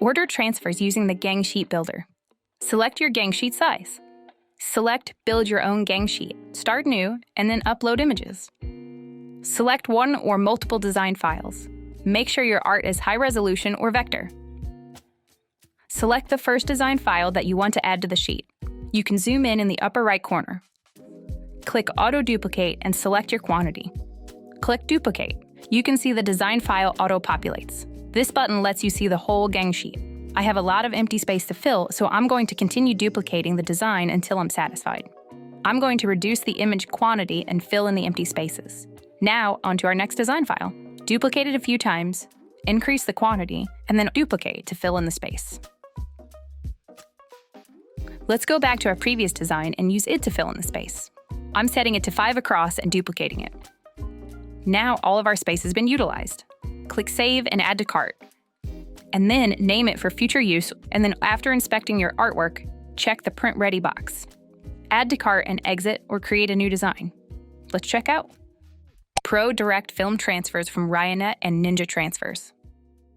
Order transfers using the gang sheet builder. Select your gang sheet size. Select Build Your Own Gang Sheet, start new, and then upload images. Select one or multiple design files. Make sure your art is high resolution or vector. Select the first design file that you want to add to the sheet. You can zoom in the upper right corner. Click Auto Duplicate and select your quantity. Click Duplicate. You can see the design file auto-populates. This button lets you see the whole gang sheet. I have a lot of empty space to fill, so I'm going to continue duplicating the design until I'm satisfied. I'm going to reduce the image quantity and fill in the empty spaces. Now, onto our next design file. Duplicate it a few times, increase the quantity, and then duplicate to fill in the space. Let's go back to our previous design and use it to fill in the space. I'm setting it to 5 across and duplicating it. Now all of our space has been utilized. Click Save and Add to Cart. And then name it for future use, and then after inspecting your artwork, check the Print Ready box. Add to cart and exit or create a new design. Let's check out Pro Direct Film Transfers from Ryonet and Ninja Transfers.